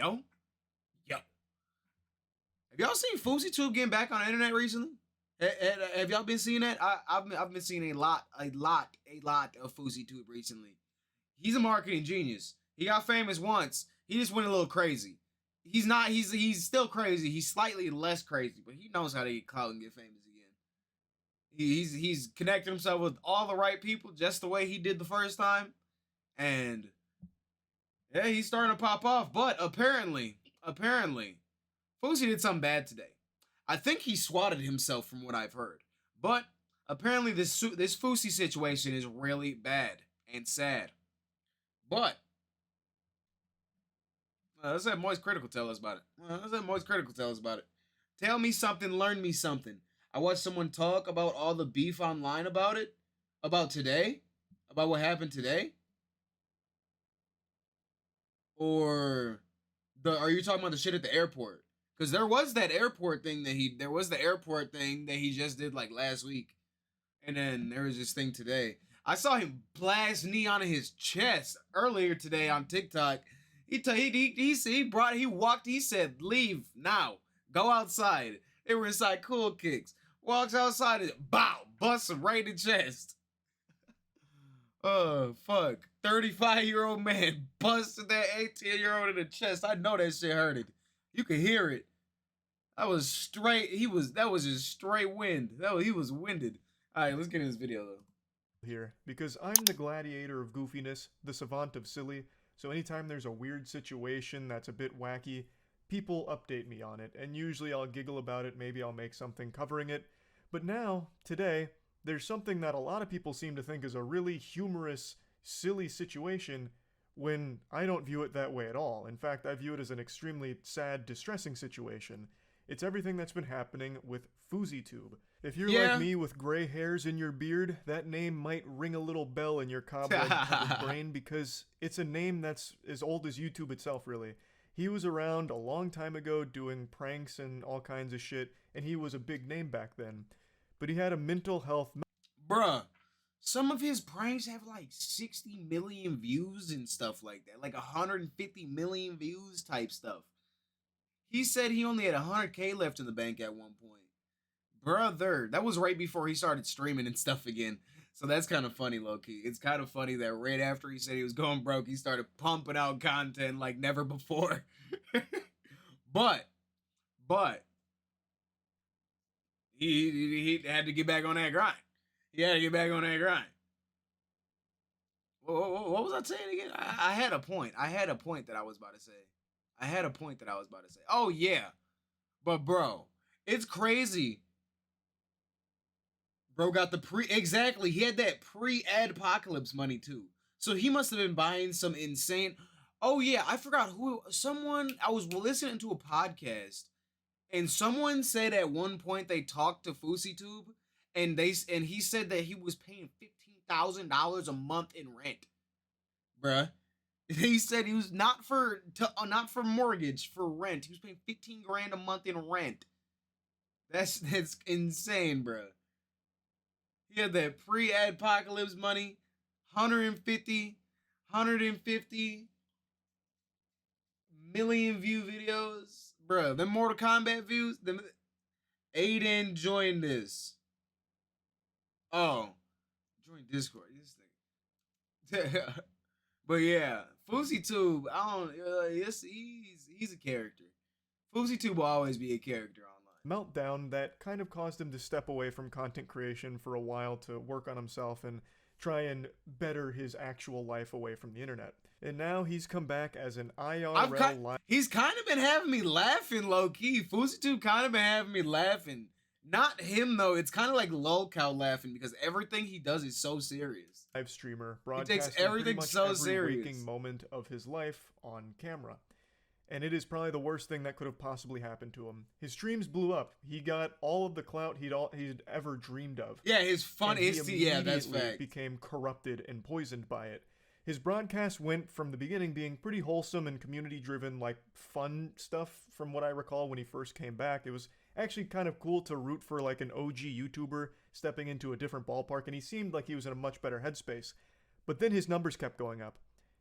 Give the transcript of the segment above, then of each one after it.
Yo, yo. Have y'all seen FouseyTube getting back on the internet recently? Have y'all been seeing that? I've been seeing a lot of FouseyTube recently. He's a marketing genius. He got famous once. He just went a little crazy. He's not. He's still crazy. He's slightly less crazy, but he knows how to get clout and get famous again. He's connected himself with all the right people just the way he did the first time, and yeah, he's starting to pop off. But apparently, Fousey did something bad today. I think he swatted himself from what I've heard. But apparently this Fousey situation is really bad and sad. But let's have Moist Critical tell us about it. Tell me something, learn me something. I watched someone talk about all the beef online about it, about today, about what happened today. Or are you talking about the shit at the airport? Because there was the airport thing that he just did like last week. And then there was this thing today. I saw him blast knee on his chest earlier today on TikTok. He said, leave now. Go outside. They were inside Cool Kicks. Walks outside and bow, busts him right in the chest. Oh, fuck. 35-year-old man busted that 18-year-old in the chest. I know that shit hurted. You could hear it. That was straight. That was just straight wind. He was winded. All right, let's get in this video though. Here, because I'm the gladiator of goofiness, the savant of silly, so anytime there's a weird situation that's a bit wacky, people update me on it, and usually I'll giggle about it, maybe I'll make something covering it. But now, today, there's something that a lot of people seem to think is a really humorous, silly situation, when I don't view it that way at all. In fact, I view it as an extremely sad, distressing situation. It's everything that's been happening with FouseyTube. If you're like me with gray hairs in your beard, that name might ring a little bell in your cobweb-covered brain, because it's a name that's as old as YouTube itself, really. He was around a long time ago doing pranks and all kinds of shit, and he was a big name back then. But he had a mental health... Bruh, some of his pranks have like 60 million views and stuff like that. Like 150 million views type stuff. He said he only had 100K left in the bank at one point. Brother, that was right before he started streaming and stuff again. So that's kind of funny, low-key. It's kind of funny that right after he said he was going broke, he started pumping out content like never before. But he had to get back on that grind. What was I saying again? I had a point. I had a point that I was about to say. Oh, yeah. But, bro, it's crazy. Bro got exactly. He had that pre-adpocalypse money, too. So he must have been buying some insane... Oh, yeah, I forgot who... I was listening to a podcast, and someone said at one point they talked to FouseyTube, and he said that he was paying $15,000 a month in rent. Bruh. He said he was not for mortgage, for rent. He was paying 15 grand a month in rent. That's insane, bro. He had that pre-apocalypse money, 150 million view videos, bro. Them Mortal Kombat views. Aiden joined this. Oh, join Discord. This thing. But yeah, FouseyTube, he's a character. FouseyTube will always be a character online. Meltdown that kind of caused him to step away from content creation for a while to work on himself and try and better his actual life away from the internet. And now he's come back as an IRL He's kind of been having me laughing, low-key. FouseyTube kind of been having me laughing. Not him, though. It's kind of like lolcow laughing, because everything he does is so serious. Live streamer, broadcasting he takes everything so serious. Waking moment of his life on camera. And it is probably the worst thing that could have possibly happened to him. His streams blew up. He got all of the clout he'd ever dreamed of. Yeah, his fun is... Yeah, that's fact. Became corrupted and poisoned by it. His broadcast went from the beginning being pretty wholesome and community-driven, like fun stuff from what I recall when he first came back. It was actually kind of cool to root for like an OG YouTuber stepping into a different ballpark, and he seemed like he was in a much better headspace. But then his numbers kept going up.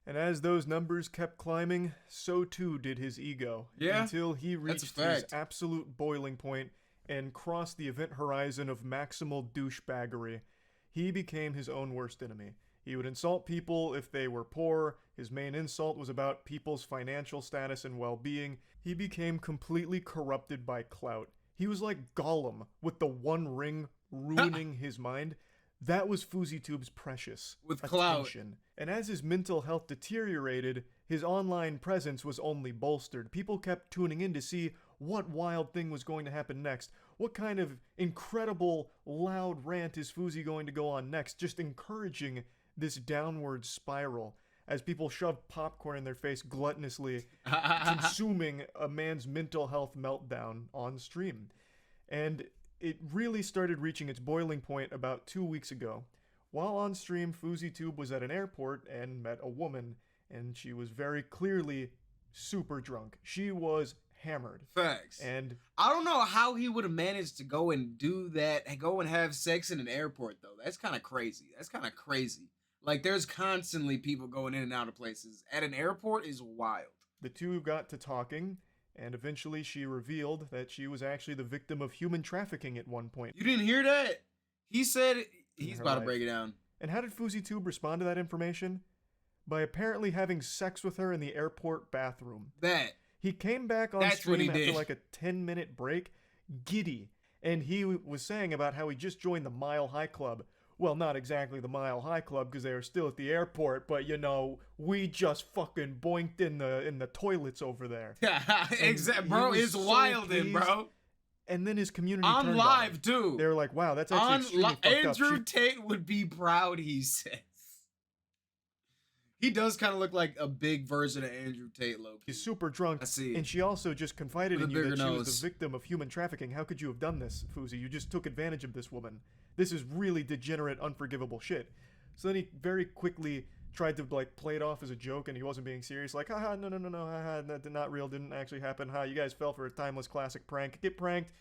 And as those numbers kept climbing, so too did his ego. Yeah, until he that's a reached his fact. absolute boiling point and crossed the event horizon of maximal douchebaggery. He became his own worst enemy. He would insult people if they were poor. His main insult was about people's financial status and well-being. He became completely corrupted by clout. He was like Gollum with the One Ring ruining his mind. That was FouseyTube's precious With clout. attention. And as his mental health deteriorated, his online presence was only bolstered. People kept tuning in to see what wild thing was going to happen next. What kind of incredible, loud rant is Fousey going to go on next? Just encouraging this downward spiral as people shoved popcorn in their face gluttonously, consuming a man's mental health meltdown on stream. And it really started reaching its boiling point about 2 weeks ago. While on stream, FouseyTube was at an airport and met a woman, and she was very clearly super drunk. She was hammered. Facts. And I don't know how he would have managed to go and do that and go and have sex in an airport, though. That's kind of crazy. Like, there's constantly people going in and out of places. At an airport is wild. the two got to talking, and eventually she revealed that she was actually the victim of human trafficking at one point. You didn't hear that? He said he's her about to life. break it down. And how did FouseyTube respond to that information? By apparently having sex with her in the airport bathroom. That. He came back on That's what stream he after did. like a 10-minute break, giddy, and he was saying about how he just joined the Mile High Club. Well, not exactly the Mile High Club because they are still at the airport, but you know, we just fucking boinked in the toilets over there. Exactly, he bro. was It's so wild, in pleased. bro. And then his community On turned live, on him. too. They were like, "Wow, that's actually extremely fucked up." Andrew Tate would be proud, he says. He does kind of look like a big version of Andrew Tate, low-key. She's super drunk, I see. and she also just confided With in a you that bigger she was nose. the victim of human trafficking. How could you have done this, Fousey? You just took advantage of this woman. This is really degenerate, unforgivable shit. So then he very quickly tried to like play it off as a joke, and he wasn't being serious. Like, haha, no, haha, that did not real, didn't actually happen. Ha, you guys fell for a timeless classic prank. Get pranked,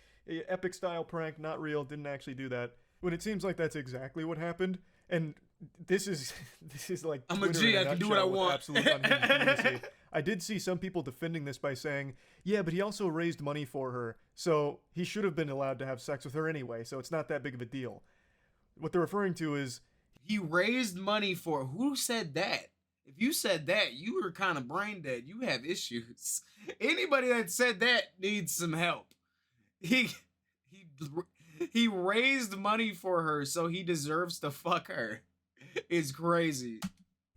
epic style prank, not real, didn't actually do that. When it seems like that's exactly what happened, and this is like I'm a Twitter G, in I can do what I nutshell with want. absolute unhinged lunacy. I did see some people defending this by saying, yeah, but he also raised money for her, so he should have been allowed to have sex with her anyway, so it's not that big of a deal. What they're referring to is, He raised money for... Who said that? If you said that, you were kind of brain dead. You have issues. Anybody that said that needs some help. He raised money for her, so he deserves to fuck her. It's crazy.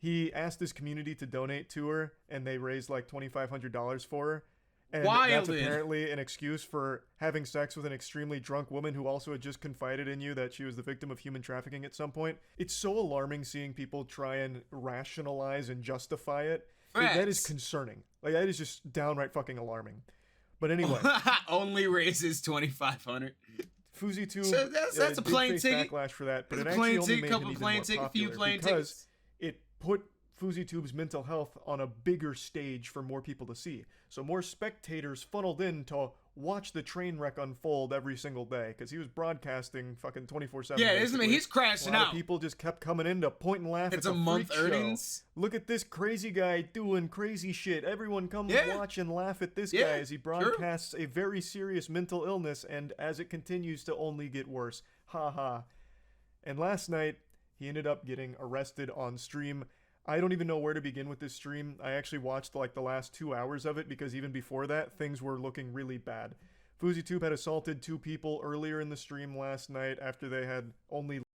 he asked his community to donate to her, and they raised like $2,500 for her. And Wildin'. that's apparently an excuse for having sex with an extremely drunk woman who also had just confided in you that she was the victim of human trafficking at some point. It's so alarming seeing people try and rationalize and justify it. That is Facts. concerning. Like, that is just downright fucking alarming. But anyway, Only raises $2,500. FouseyTube So that's a did plane face ticket. backlash for that, but it That's a actually plane only ticket, made couple him even plane more ticket, few popular plane because tickets. it put FouseyTube's mental health on a bigger stage for more people to see. So more spectators funneled in to watch the train wreck unfold every single day because he was broadcasting fucking 24/7. Yeah, isn't it? basically. He's crashing A lot out. of people just kept coming in to point and laugh It's at a the month freak show. earnings. Look at this crazy guy doing crazy shit. Everyone come Yeah. watch and laugh at this Yeah, guy as he broadcasts a very serious mental illness and as it continues to only get worse. Ha ha. And last night, he ended up getting arrested on stream. I don't even know where to begin with this stream. I actually watched like the last 2 hours of it because even before that, things were looking really bad. FouseyTube had assaulted 2 people earlier in the stream last night after they had only